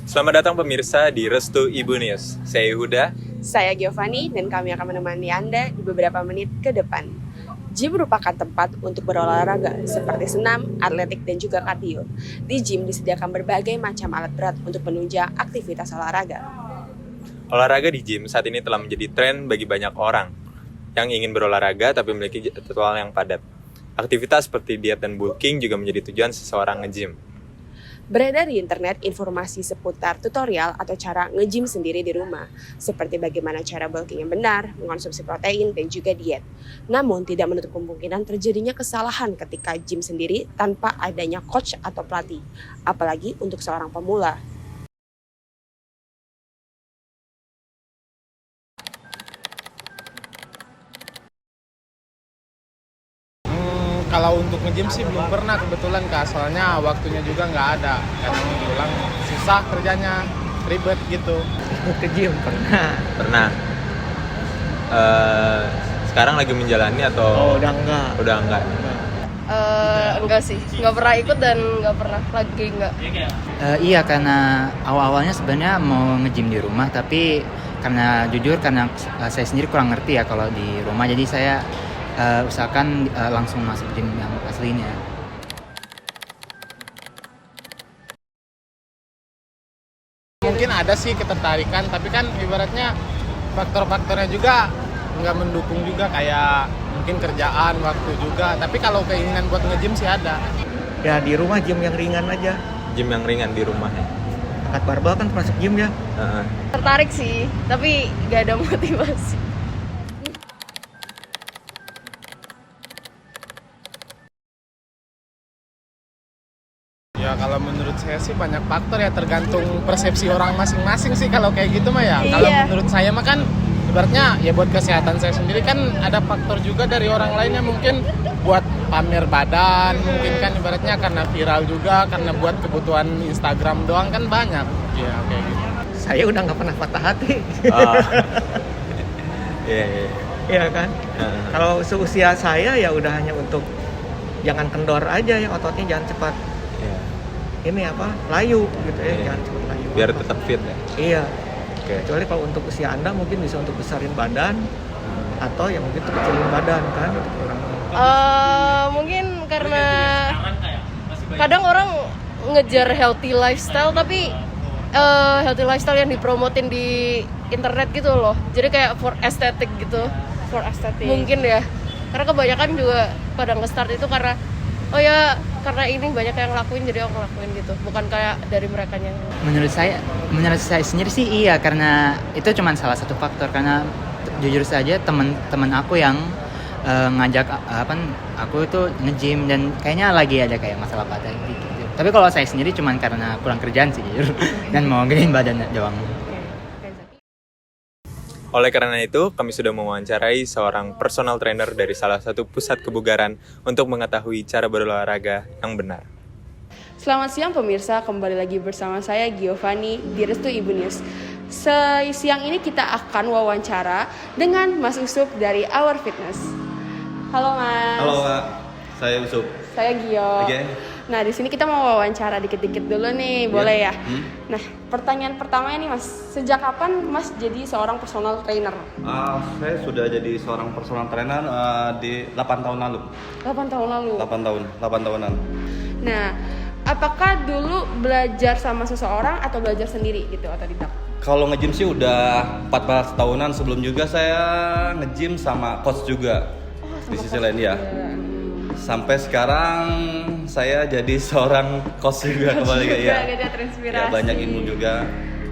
Selamat datang pemirsa di Restu Ibu News. Saya Yehuda. Saya Giovanni dan kami akan menemani Anda di beberapa menit ke depan. Gym merupakan tempat untuk berolahraga seperti senam, atletik, dan juga kardio. Di gym disediakan berbagai macam alat berat untuk menunjang aktivitas olahraga. Olahraga di gym saat ini telah menjadi tren bagi banyak orang yang ingin berolahraga tapi memiliki jadwal yang padat. Aktivitas seperti diet dan bulking juga menjadi tujuan seseorang nge-gym. Beredar di internet informasi seputar tutorial atau cara nge-gym sendiri di rumah, seperti bagaimana cara bulking yang benar, mengonsumsi protein, dan juga diet. Namun tidak menutup kemungkinan terjadinya kesalahan ketika gym sendiri tanpa adanya coach atau pelatih, apalagi untuk seorang pemula. Kalau untuk nge-gym sih belum pernah kebetulan Kak, soalnya waktunya juga nggak ada. Kadang pulang susah kerjanya, ribet gitu. Ke gym pernah. Pernah. Sekarang lagi menjalani atau? Udah enggak. Udah enggak. Enggak sih, nggak pernah ikut dan nggak pernah lagi enggak. Iya, karena awalnya sebenarnya mau nge-gym di rumah, tapi karena jujur karena saya sendiri kurang ngerti ya kalau di rumah, jadi saya usahakan langsung masuk gym yang aslinya. Mungkin ada sih ketertarikan, tapi kan ibaratnya faktor-faktornya juga nggak mendukung juga, kayak mungkin kerjaan, waktu juga. Tapi kalau keinginan buat nge-gym sih ada. Ya di rumah gym yang ringan aja. Gym yang ringan di rumah ya. Angkat barbel kan termasuk gym ya. Tertarik sih, tapi nggak ada motivasi. Ya kalau menurut saya sih banyak faktor ya, tergantung persepsi orang masing-masing sih kalau kayak gitu mah ya. Iya. Kalau menurut saya mah kan ibaratnya ya buat kesehatan saya sendiri kan ada faktor juga dari orang lainnya, mungkin buat pamer badan, mungkin kan ibaratnya karena viral juga, karena buat kebutuhan Instagram doang kan banyak. Ya kayak gitu. Saya udah nggak pernah patah hati. Oh. Iya, iya. Iya kan. Kalau seusia saya ya udah hanya untuk jangan kendor aja ya, ototnya jangan cepat Iya. ini apa layu gitu ya, Iya. jangan cepat layu. Biar tetap fit ya. Iya. Oke. Kecuali kalau untuk usia Anda mungkin bisa untuk besarin badan atau ya mungkin untuk kecilin badan kan untuk orang. Mungkin karena kadang orang ngejar healthy lifestyle, tapi healthy lifestyle yang dipromotin di internet gitu loh. Jadi kayak for aesthetic gitu. For aesthetic. Mungkin ya. Karena kebanyakan juga pada nge-start itu karena oh ya karena ini banyak yang ngelakuin jadi aku ngelakuin gitu. Bukan kayak dari mereka yang Menurut saya sendiri sih iya, karena itu cuma salah satu faktor. Karena jujur saja teman-teman aku yang ngajak aku itu nge-gym dan kayaknya lagi ada kayak masalah badan gitu. Tapi kalau saya sendiri cuma karena kurang kerjaan sih jujur dan mau gedein badan doang. Oleh karena itu, kami sudah mewawancarai seorang personal trainer dari salah satu pusat kebugaran untuk mengetahui cara berolahraga yang benar. Selamat siang pemirsa, kembali lagi bersama saya Giovanni di Restu Ibu News. Siang ini kita akan wawancara dengan Mas Usup dari Our Fitness. Halo Mas. Halo Kak, saya Usup. Saya Gio. Oke. Nah di sini kita mau wawancara dikit-dikit dulu nih, boleh ya? Nah pertanyaan pertamanya nih Mas, sejak kapan Mas jadi seorang personal trainer? Saya sudah jadi seorang personal trainer di 8 tahun lalu. 8 tahun lalu. 8 tahunan. Nah, apakah dulu belajar sama seseorang atau belajar sendiri gitu atau tidak? Kalau nge-gym sih udah 14 tahunan, sebelum juga saya nge-gym sama coach juga. Di sisi lain ya. Sampai sekarang saya jadi seorang coach juga kembali ya. Terinspirasi. Ya, banyak ilmu juga.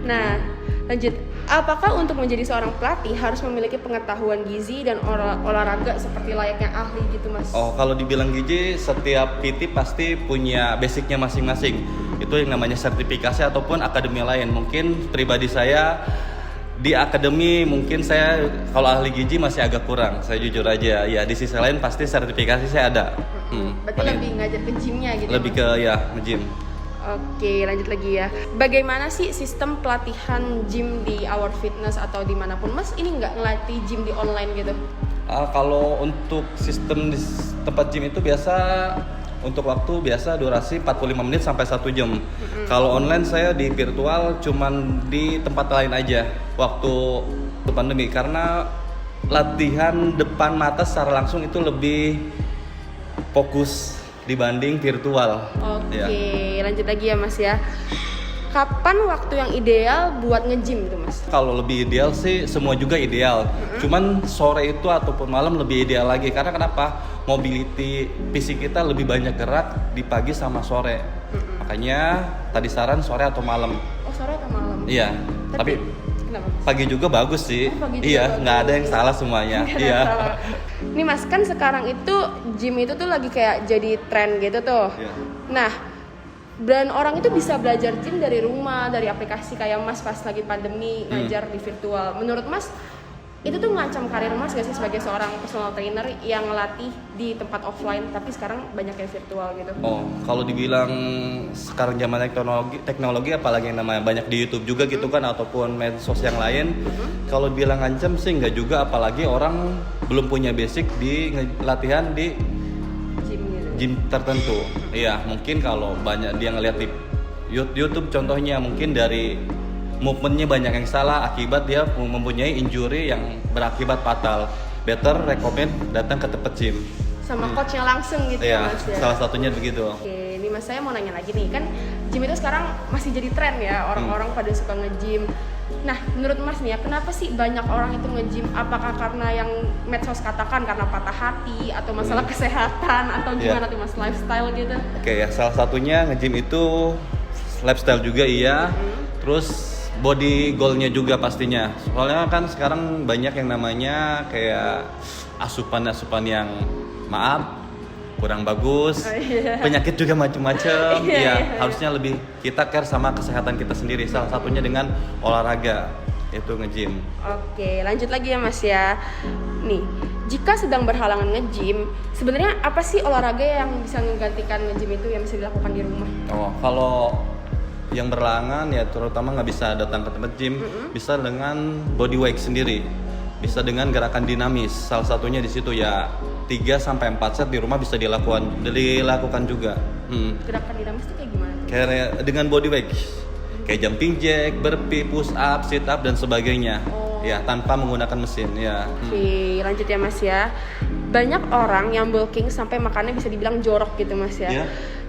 Nah, lanjut. Apakah untuk menjadi seorang pelatih harus memiliki pengetahuan gizi dan olahraga seperti layaknya ahli gitu, Mas? Oh, kalau dibilang gizi, setiap PT pasti punya basicnya masing-masing. Itu yang namanya sertifikasi ataupun akademi lain. Mungkin pribadi saya di akademi mungkin saya kalau ahli gizi masih agak kurang. Saya jujur aja. Ya di sisi lain pasti sertifikasi saya ada. Berarti lebih ngajar ke gymnya gitu. Lebih ke ya nge-gym. Oke, lanjut lagi ya. Bagaimana sih sistem pelatihan gym di Our Fitness atau dimanapun? Mas ini nggak ngelatih gym di online gitu? Kalau untuk sistem di tempat gym itu biasa untuk waktu biasa durasi 45 menit sampai 1 jam. Kalau online saya di virtual cuman di tempat lain aja waktu pandemi, karena latihan depan mata secara langsung itu lebih fokus dibanding virtual. Oke, Ya. lanjut lagi ya Mas ya. Kapan waktu yang ideal buat nge-gym tuh Mas? Kalau lebih ideal sih semua juga ideal. Cuman sore itu ataupun malam lebih ideal lagi, karena kenapa? Mobility fisik kita lebih banyak gerak di pagi sama sore. Makanya tadi saran sore atau malam. Oh sore atau malam? Iya. Tapi kenapa Mas? pagi juga bagus sih. Oh, pagi juga Iya, bagus. nggak ada yang salah semuanya. Nggak ada Iya. yang salah. Nih Mas, kan sekarang itu gym itu tuh lagi kayak jadi tren gitu tuh. Iya. Nah, dan orang itu bisa belajar gym dari rumah, dari aplikasi kayak Mas pas lagi pandemi ngajar di virtual. Menurut Mas, itu tuh ngancam karir Mas gak sih sebagai seorang personal trainer yang ngelatih di tempat offline tapi sekarang banyak yang virtual gitu? Oh, kalau dibilang sekarang zaman teknologi apalagi yang namanya banyak di YouTube juga gitu kan, ataupun medsos yang lain. Kalau bilang ngancam sih enggak juga, apalagi orang belum punya basic di latihan di Gym gitu. gym tertentu. Iya, mungkin kalau banyak dia ngeliat di YouTube contohnya, mungkin dari movementnya banyak yang salah, akibat dia mempunyai injury yang berakibat fatal. Better recommend datang ke tempat gym. Sama coachnya langsung gitu ya Iya, Mas ya? salah satunya begitu. Oke, ini Mas saya mau nanya lagi nih, kan gym itu sekarang masih jadi tren ya, orang-orang pada suka nge-gym. Nah, menurut Mas nih ya, kenapa sih banyak orang itu nge-gym? Apakah karena yang medsos katakan karena patah hati, atau masalah kesehatan, atau gimana tuh Mas, lifestyle gitu? Oke ya, salah satunya nge-gym itu lifestyle juga iya. Terus body goalnya juga pastinya. Soalnya kan sekarang banyak yang namanya kayak asupan-asupan yang maaf kurang bagus, penyakit juga macam-macam. Ya, harusnya lebih kita care sama kesehatan kita sendiri. Salah satunya dengan olahraga, itu nge-gym. Oke, lanjut lagi ya Mas ya. Nih, jika sedang berhalangan nge-gym, sebenarnya apa sih olahraga yang bisa menggantikan nge-gym itu yang bisa dilakukan di rumah? Oh, kalau yang berhalangan ya terutama nggak bisa datang ke tempat gym, bisa dengan body weight sendiri, bisa dengan gerakan dinamis. Salah satunya di situ ya 3 sampai 4 set di rumah bisa dilakukan juga. Gerakan dinamis itu kayak gimana? Kayak dengan body weight, kayak jumping jack, burpee, push up, sit up dan sebagainya. Ya, tanpa menggunakan mesin ya. Oke, lanjut ya Mas ya. Banyak orang yang bulking sampai makannya bisa dibilang jorok gitu Mas ya. Iya.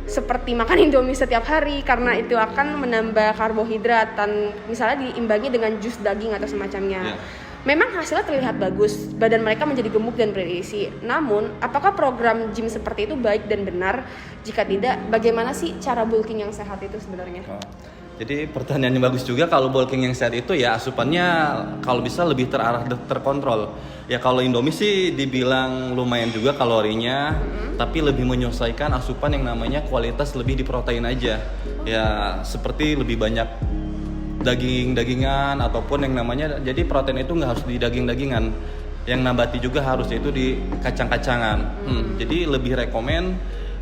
Seperti makan Indomie setiap hari karena itu akan menambah karbohidrat dan misalnya diimbangi dengan jus daging atau semacamnya. Iya. Memang hasilnya terlihat bagus, badan mereka menjadi gemuk dan berisi. Namun, apakah program gym seperti itu baik dan benar? Jika tidak, bagaimana sih cara bulking yang sehat itu sebenarnya? Oh. Jadi pertanyaan yang bagus juga. Kalau bulking yang sehat itu ya asupannya kalau bisa lebih terarah, terkontrol. Ya kalau Indomie sih dibilang lumayan juga kalorinya, tapi lebih menyesuaikan asupan yang namanya kualitas lebih di protein aja. Ya seperti lebih banyak daging-dagingan ataupun yang namanya, jadi protein itu nggak harus di daging-dagingan. Yang nabati juga harus itu di kacang-kacangan. Jadi lebih rekomen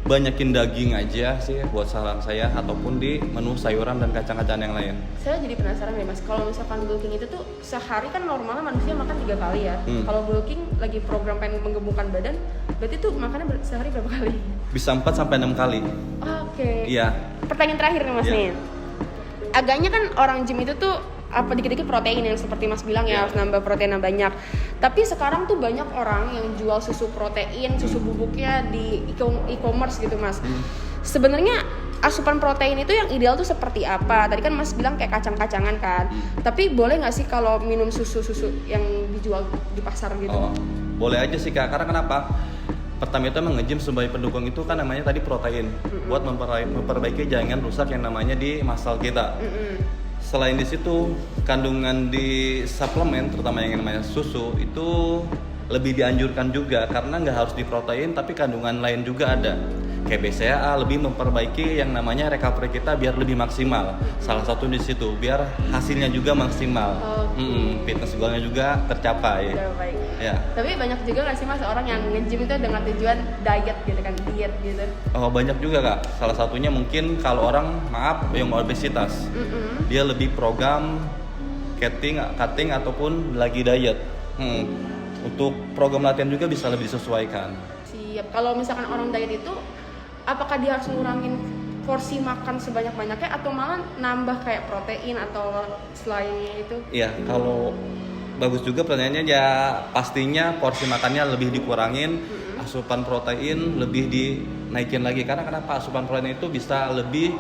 banyakin daging aja sih buat saran saya, ataupun di menu sayuran dan kacang-kacangan yang lain. Saya jadi penasaran deh Mas, kalau misalkan bulking itu tuh sehari kan normalnya manusia makan 3 kali ya. Kalau bulking lagi program pengen menggemukkan badan, berarti tuh makannya sehari berapa kali? Bisa 4 sampai 6 kali. Oke. Iya. Pertanyaan terakhir nih Mas Iya. nih. Agaknya kan orang gym itu tuh apa dikit-dikit protein yang seperti Mas bilang ya, harus nambah protein yang banyak. Tapi sekarang tuh banyak orang yang jual susu protein, susu bubuknya di e-commerce gitu Mas. Sebenarnya asupan protein itu yang ideal tuh seperti apa? Tadi kan Mas bilang kayak kacang-kacangan kan. Tapi boleh nggak sih kalau minum susu-susu yang dijual di pasar gitu? Oh, boleh aja sih Kak, karena kenapa? Pertama itu emang nge-gym sebagai pendukung itu kan namanya tadi protein, buat memperbaiki jaringan rusak yang namanya di muscle kita. Selain di situ, kandungan di suplemen terutama yang namanya susu itu lebih dianjurkan juga, karena nggak harus di protein tapi kandungan lain juga ada. Kayak BCAA lebih memperbaiki yang namanya recovery kita biar lebih maksimal. Salah satu di situ biar hasilnya juga maksimal. Fitness goalnya juga tercapai. Udah baik. Ya. Tapi banyak juga nggak sih Mas orang yang nge-gym itu dengan tujuan diet gitu kan, diet gitu? Oh, banyak juga Kak. Salah satunya mungkin kalau orang maaf yang obesitas, dia lebih program cutting ataupun lagi diet. Untuk program latihan juga bisa lebih disesuaikan. Siap. Kalau misalkan orang diet itu apakah dia harus ngurangin porsi makan sebanyak-banyaknya atau malah nambah kayak protein atau selain itu? Iya, kalau bagus juga pertanyaannya ya, pastinya porsi makannya lebih dikurangin, asupan protein lebih dinaikin lagi. Karena kenapa? Asupan protein itu bisa lebih,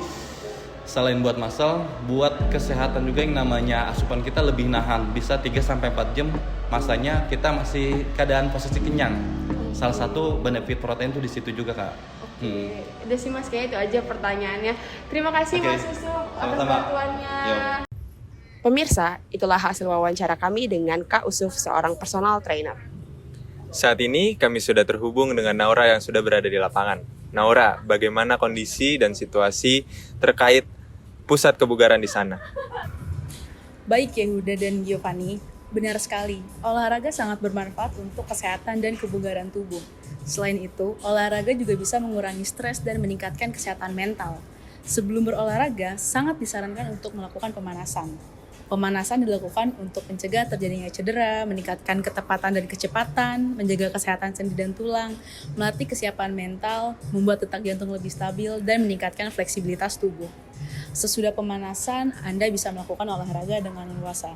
selain buat muscle, buat kesehatan juga, yang namanya asupan kita lebih nahan, bisa 3-4 jam masanya kita masih keadaan posisi kenyang. Salah satu benefit protein tuh di situ juga, Kak. Oke, udah sih Mas, kayaknya itu aja pertanyaannya. Terima kasih Oke. Mas Yusuf atas Sama-sama. bantuannya. Yo. Pemirsa, itulah hasil wawancara kami dengan Kak Usuf, seorang personal trainer. Saat ini kami sudah terhubung dengan Naura yang sudah berada di lapangan. Naura, bagaimana kondisi dan situasi terkait pusat kebugaran di sana? Baik Yehuda dan Giovanni, benar sekali, olahraga sangat bermanfaat untuk kesehatan dan kebugaran tubuh. Selain itu, olahraga juga bisa mengurangi stres dan meningkatkan kesehatan mental. Sebelum berolahraga, sangat disarankan untuk melakukan pemanasan. Pemanasan dilakukan untuk mencegah terjadinya cedera, meningkatkan ketepatan dan kecepatan, menjaga kesehatan sendi dan tulang, melatih kesiapan mental, membuat detak jantung lebih stabil, dan meningkatkan fleksibilitas tubuh. Sesudah pemanasan, Anda bisa melakukan olahraga dengan leluasa.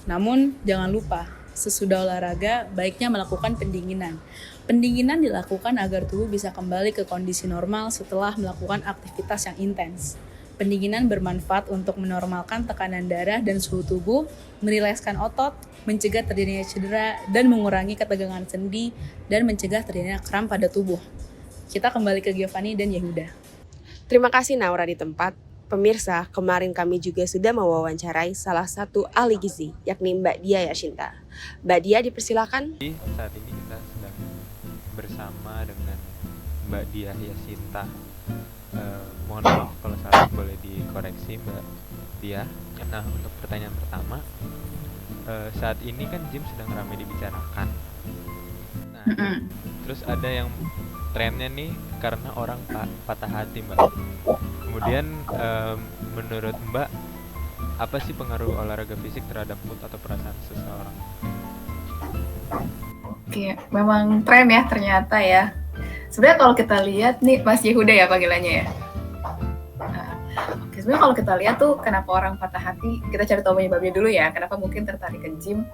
Namun, jangan lupa, sesudah olahraga, baiknya melakukan pendinginan. Pendinginan dilakukan agar tubuh bisa kembali ke kondisi normal setelah melakukan aktivitas yang intens. Pendinginan bermanfaat untuk menormalkan tekanan darah dan suhu tubuh, merilekskan otot, mencegah terjadinya cedera, dan mengurangi ketegangan sendi, dan mencegah terjadinya kram pada tubuh. Kita kembali ke Giovanni dan Yehuda. Terima kasih Naura di tempat. Pemirsa, kemarin kami juga sudah mewawancarai salah satu ahli gizi, yakni Mbak Dia Yashinta. Mbak Dia, dipersilakan. Saat ini kita sedang bersama dengan Mbak Dia Yashinta. Mohon maaf kalau salah, boleh dikoreksi Mbak Dia. Nah, untuk pertanyaan pertama, saat ini kan gym sedang ramai dibicarakan. Nah, terus ada yang trennya nih karena orang patah hati, Mbak. Kemudian menurut Mbak, apa sih pengaruh olahraga fisik terhadap mood atau perasaan seseorang? Oke, memang tren ya ternyata ya. Sebenarnya kalau kita lihat nih, Mas Yehuda ya panggilannya ya. Nah, oke, sebenarnya kalau kita lihat tuh kenapa orang patah hati, kita cari tahu penyebabnya dulu ya. Kenapa mungkin tertarik ke gym?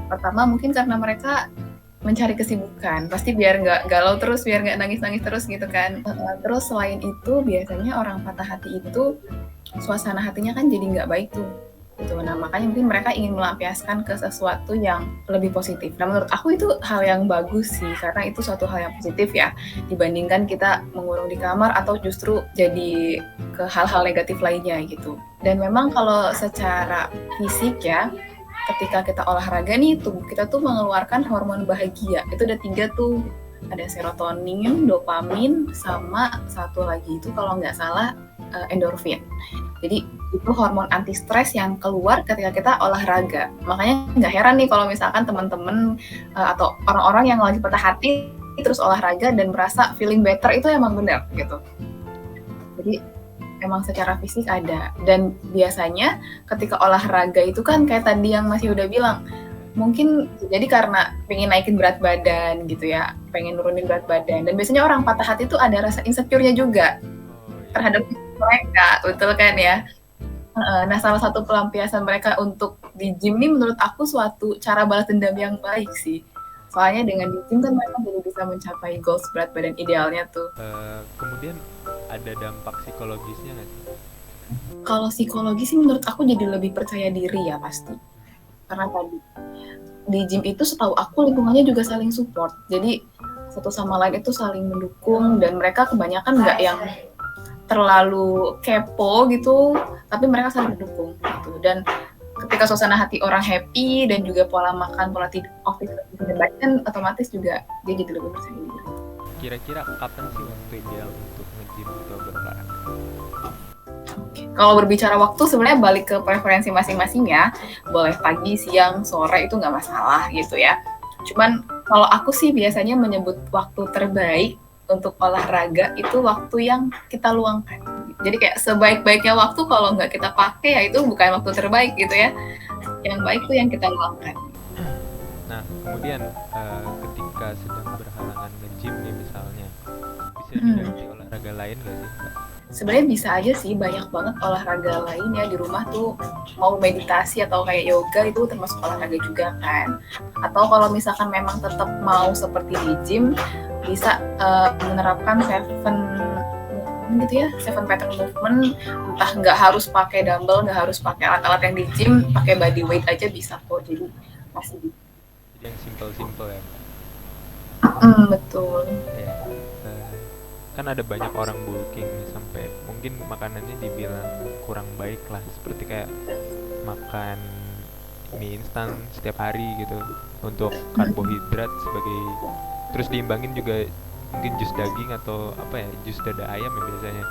Pertama mungkin karena mereka mencari kesibukan, pasti biar nggak galau terus, biar nggak nangis-nangis terus gitu kan. Terus selain itu biasanya orang patah hati itu suasana hatinya kan jadi nggak baik tuh. Gitu. Nah makanya mungkin mereka ingin melampiaskan ke sesuatu yang lebih positif. Nah menurut aku itu hal yang bagus sih, karena itu suatu hal yang positif ya, dibandingkan kita mengurung di kamar atau justru jadi ke hal-hal negatif lainnya gitu. Dan memang kalau secara fisik ya, ketika kita olahraga nih, tubuh kita tuh mengeluarkan hormon bahagia. Itu ada 3 tuh, ada serotonin, dopamin, sama satu lagi itu kalau nggak salah endorfin. Jadi itu hormon anti stres yang keluar ketika kita olahraga. Makanya nggak heran nih kalau misalkan teman-teman atau orang-orang yang lagi patah hati terus olahraga dan merasa feeling better, itu emang benar gitu. Jadi emang secara fisik ada. Dan biasanya ketika olahraga itu kan kayak tadi yang Mas udah bilang, mungkin jadi karena pengen naikin berat badan gitu ya, pengen nurunin berat badan. Dan biasanya orang patah hati itu ada rasa insecure-nya juga terhadap mereka, betul kan ya? Nah, salah satu pelampiasan mereka untuk di gym ini menurut aku suatu cara balas dendam yang baik sih. Soalnya dengan di gym kan mereka jadi bisa mencapai goals berat badan idealnya tuh. Kemudian ada dampak psikologisnya nggak sih? Kalau psikologi sih menurut aku jadi lebih percaya diri ya pasti. Karena tadi di gym itu setahu aku lingkungannya juga saling support. Jadi satu sama lain itu saling mendukung dan mereka kebanyakan nggak yang terlalu kepo gitu, tapi mereka saling mendukung gitu. Dan ketika suasana hati orang happy dan juga pola makan, pola tidur, baik kan otomatis juga dia jadi lebih percaya diri. Kira-kira kapan sih waktu ideal untuk nge-gym atau berolahraga? Kalau berbicara waktu sebenarnya balik ke preferensi masing-masing ya. Boleh pagi, siang, sore itu nggak masalah gitu ya. Cuman kalau aku sih biasanya menyebut waktu terbaik untuk olahraga itu waktu yang kita luangkan. Jadi kayak sebaik-baiknya waktu kalau nggak kita pakai ya itu bukan waktu terbaik gitu ya. Yang baik tuh yang kita luangkan. Nah, kemudian ketika sedang berhalangan nge-gym nih misalnya, bisa diganti olahraga olahraga lain gak sih Mbak? Sebenarnya bisa aja sih, banyak banget olahraga lain ya di rumah tuh, mau meditasi atau kayak yoga itu termasuk olahraga juga kan. Atau kalau misalkan memang tetap mau seperti di gym, bisa menerapkan seven pattern movement, entah nggak harus pakai dumbbell, nggak harus pakai alat-alat yang di gym, pakai body weight aja bisa kok, jadi masih bisa. Jadi yang simple-simple ya Mbak? Betul. Ya. Kan ada banyak orang bulking nih, sampai mungkin makanannya dibilang kurang baik lah, seperti kayak makan mie instan setiap hari gitu untuk karbohidrat terus diimbangin juga mungkin jus daging atau jus dada ayam ya biasanya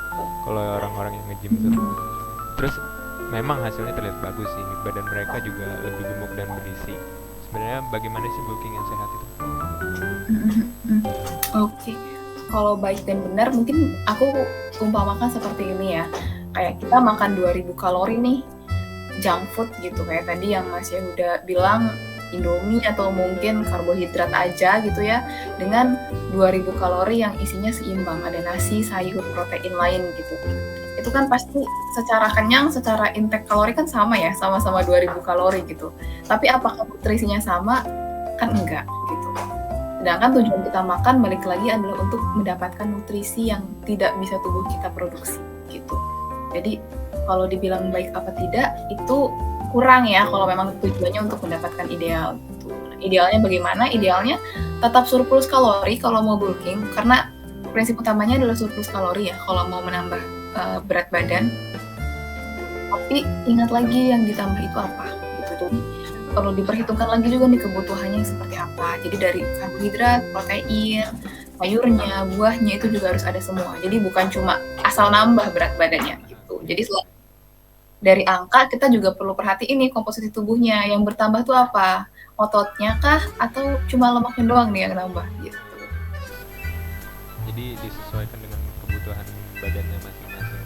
kalau orang-orang yang nge-gym tuh. Terus memang hasilnya terlihat bagus sih, badan mereka juga lebih gemuk dan berisi. Sebenarnya bagaimana sih bulking yang sehat itu? Oke. Kalau baik dan benar mungkin aku umpamakan seperti ini ya. Kayak kita makan 2000 kalori nih, junk food gitu, kayak tadi yang Mas Yehuda bilang Indomie atau mungkin karbohidrat aja gitu ya, dengan 2000 kalori yang isinya seimbang, ada nasi, sayur, protein lain gitu. Itu kan pasti secara kenyang, secara intake kalori kan sama ya, sama-sama 2000 kalori gitu. Tapi apakah nutrisinya sama? Kan enggak gitu. Sedangkan tujuan kita makan balik lagi adalah untuk mendapatkan nutrisi yang tidak bisa tubuh kita produksi gitu. Jadi kalau dibilang baik apa tidak itu kurang ya kalau memang tujuannya untuk mendapatkan ideal gitu. Idealnya bagaimana? Idealnya tetap surplus kalori kalau mau bulking, karena prinsip utamanya adalah surplus kalori ya kalau mau menambah berat badan. Tapi ingat lagi yang ditambah itu apa gitu. Jadi perlu diperhitungkan lagi juga nih kebutuhannya seperti apa. Jadi dari karbohidrat, protein, sayurnya, buahnya itu juga harus ada semua. Jadi bukan cuma asal nambah berat badannya gitu. Jadi dari angka kita juga perlu perhatiin nih komposisi tubuhnya. Yang bertambah tuh apa? Ototnya kah atau cuma lemaknya doang nih yang nambah gitu. Jadi disesuaikan dengan kebutuhan badannya masing-masing.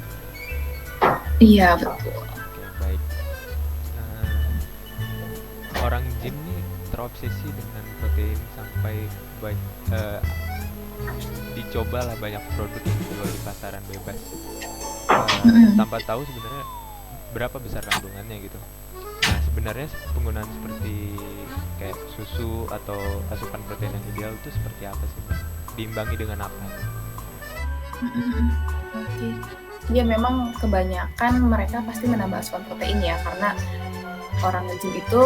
Iya, betul. Oke, baik. Orang gym nih terobsesi dengan protein sampai dicoba lah banyak produk yang dijual di pasaran bebas tanpa tahu sebenarnya berapa besar kandungannya gitu. Nah sebenarnya penggunaan seperti kayak susu atau asupan protein yang ideal itu seperti apa sih Mbak? Diimbangi dengan apa? Oke. Ya memang kebanyakan mereka pasti menambah asupan protein ya, karena orang nge-gym itu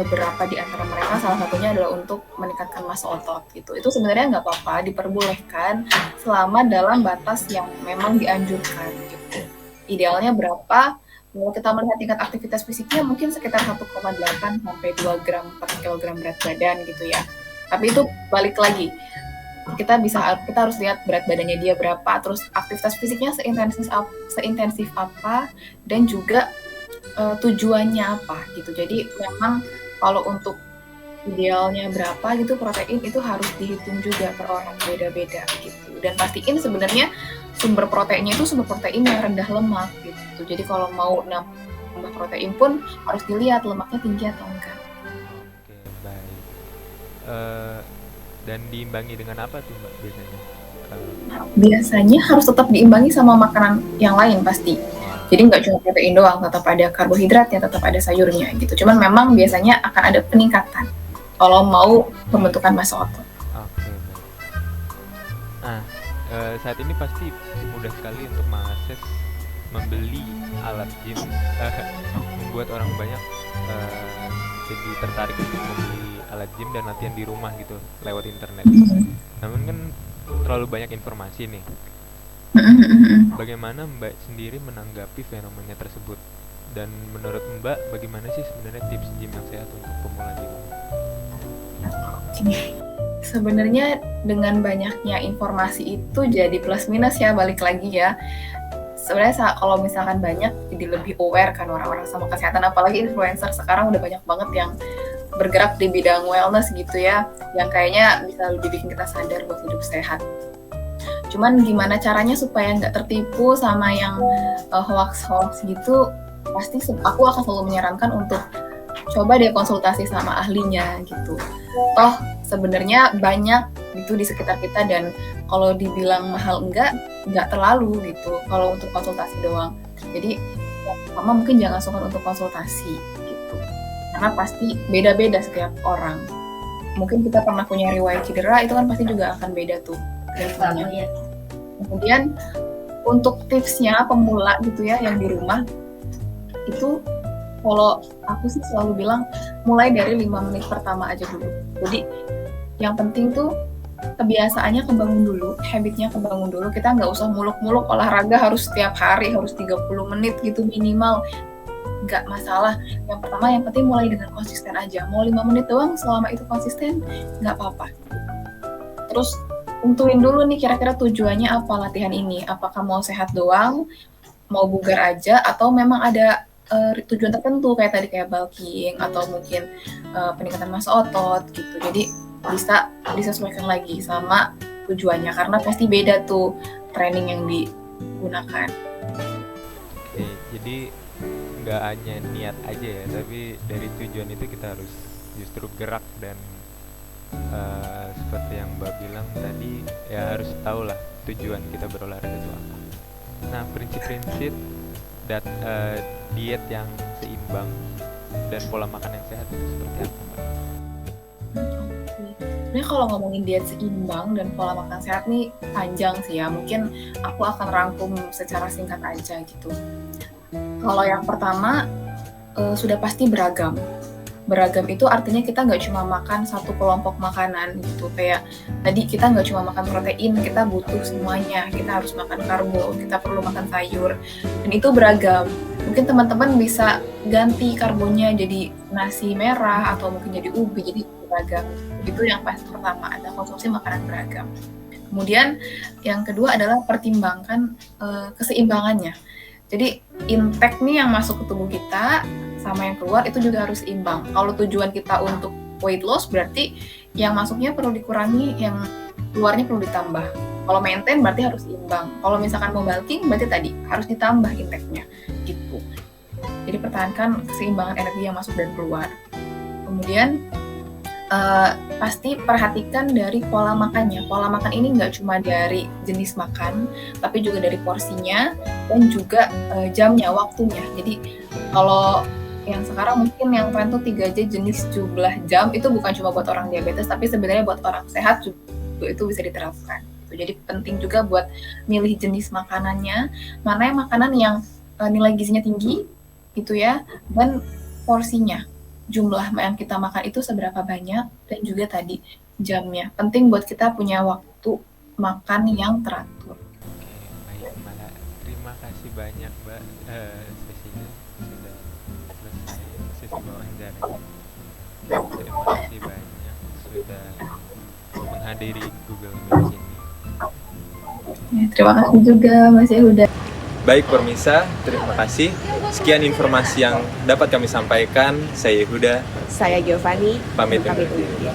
beberapa di antara mereka salah satunya adalah untuk meningkatkan massa otot gitu. Itu sebenarnya nggak apa-apa, diperbolehkan selama dalam batas yang memang dianjurkan gitu. Idealnya berapa? Kalau kita melihat tingkat aktivitas fisiknya mungkin sekitar 1,8 sampai 2 gram per kilogram berat badan gitu ya. Tapi itu balik lagi. Kita harus lihat berat badannya dia berapa, terus aktivitas fisiknya seintensif apa, dan juga tujuannya apa gitu. Jadi memang kalau untuk idealnya berapa gitu protein itu harus dihitung juga per orang, beda-beda gitu. Dan pastiin sebenarnya sumber proteinnya itu sumber protein yang rendah lemak gitu. Jadi kalau mau nambah protein pun harus dilihat lemaknya tinggi atau enggak. Oke, baik. Dan diimbangi dengan apa tuh Mbak biasanya? Biasanya harus tetap diimbangi sama makanan yang lain pasti. Jadi nggak cuma protein doang, tetap ada karbohidratnya, tetap ada sayurnya gitu. Cuman memang biasanya akan ada peningkatan kalau mau pembentukan massa otot. Oke, baik. Nah, saat ini pasti mudah sekali untuk mengakses membeli alat gym, membuat orang banyak jadi tertarik untuk membeli alat gym dan latihan di rumah gitu lewat internet. Namun kan terlalu banyak informasi nih. Bagaimana Mbak sendiri menanggapi fenomena tersebut? Dan menurut Mbak bagaimana sih sebenarnya tips gym yang sehat untuk pemula gym? Sebenarnya dengan banyaknya informasi itu jadi plus minus ya, balik lagi ya. Sebenarnya kalau misalkan banyak jadi lebih aware kan orang-orang sama kesehatan, apalagi influencer sekarang udah banyak banget yang bergerak di bidang wellness gitu ya, yang kayaknya bisa lebih bikin kita sadar buat hidup sehat. Cuman gimana caranya supaya nggak tertipu sama yang hoax-hoax gitu, pasti aku akan selalu menyarankan untuk coba deh konsultasi sama ahlinya gitu. Toh sebenarnya banyak itu di sekitar kita, dan kalau dibilang mahal enggak, nggak terlalu gitu kalau untuk konsultasi doang. Jadi yang pertama mungkin jangan sungkan untuk konsultasi gitu, karena pasti beda-beda setiap orang. Mungkin kita pernah punya riwayat cedera, itu kan pasti juga akan beda tuh levelnya. Kemudian untuk tipsnya pemula gitu ya yang di rumah, itu kalau aku sih selalu bilang mulai dari 5 menit pertama aja dulu. Jadi yang penting tuh kebiasaannya kebangun dulu, habitnya kebangun dulu. Kita nggak usah muluk-muluk olahraga harus setiap hari, harus 30 menit gitu minimal. Nggak masalah. Yang pertama yang penting mulai dengan konsisten aja. Mau 5 menit doang, selama itu konsisten nggak apa-apa. Terus tentuin dulu nih kira-kira tujuannya apa latihan ini. Apakah mau sehat doang, mau bugar aja, atau memang ada tujuan tertentu kayak tadi kayak bulking atau mungkin peningkatan massa otot gitu. Jadi bisa disesuaikan lagi sama tujuannya karena pasti beda tuh training yang digunakan. Oke, jadi nggak hanya niat aja ya, tapi dari tujuan itu kita harus justru gerak dan seperti yang Mbak bilang tadi ya harus tahu lah tujuan kita berolahraga itu apa. Nah, prinsip-prinsip diet yang seimbang dan pola makan yang sehat itu seperti apa, Mbak? Sebenarnya kalau ngomongin diet seimbang dan pola makan sehat nih panjang sih ya. Mungkin aku akan rangkum secara singkat aja gitu. Kalau yang pertama sudah pasti beragam. Beragam itu artinya kita nggak cuma makan satu kelompok makanan gitu. Kayak tadi kita nggak cuma makan protein, kita butuh semuanya. Kita harus makan karbo, kita perlu makan sayur. Dan itu beragam. Mungkin teman-teman bisa ganti karbonnya jadi nasi merah atau mungkin jadi ubi, jadi beragam. Itu yang pasti pertama, ada konsumsi makanan beragam. Kemudian yang kedua adalah pertimbangkan keseimbangannya. Jadi intake nih yang masuk ke tubuh kita sama yang keluar itu juga harus imbang. Kalau tujuan kita untuk weight loss berarti yang masuknya perlu dikurangi, yang keluarnya perlu ditambah. Kalau maintain berarti harus imbang. Kalau misalkan mau bulking berarti tadi harus ditambah intake-nya gitu. Jadi pertahankan keseimbangan energi yang masuk dan keluar. Kemudian pasti perhatikan dari pola makannya. Pola makan ini nggak cuma dari jenis makan, tapi juga dari porsinya dan juga jamnya, waktunya. Jadi kalau yang sekarang mungkin yang tren tuh 3 jenis jumlah jam, itu bukan cuma buat orang diabetes, tapi sebenarnya buat orang sehat juga itu bisa diterapkan. Jadi penting juga buat milih jenis makanannya, mana yang makanan yang nilai gizinya tinggi, gitu ya, dan porsinya. Jumlah yang kita makan itu seberapa banyak, dan juga tadi jamnya. Penting buat kita punya waktu makan yang teratur. Oke, baik Mbak. Terima kasih banyak Mbak. Sesinya sudah selesai, sesi wawancara. Terima kasih banyak sudah menghadiri Google Meet ini. Ya, terima kasih juga Mas Yehuda. Baik Permisa, terima kasih. Sekian informasi yang dapat kami sampaikan. Saya Yehuda. Saya Giovanni. Pamit Kami undur diri.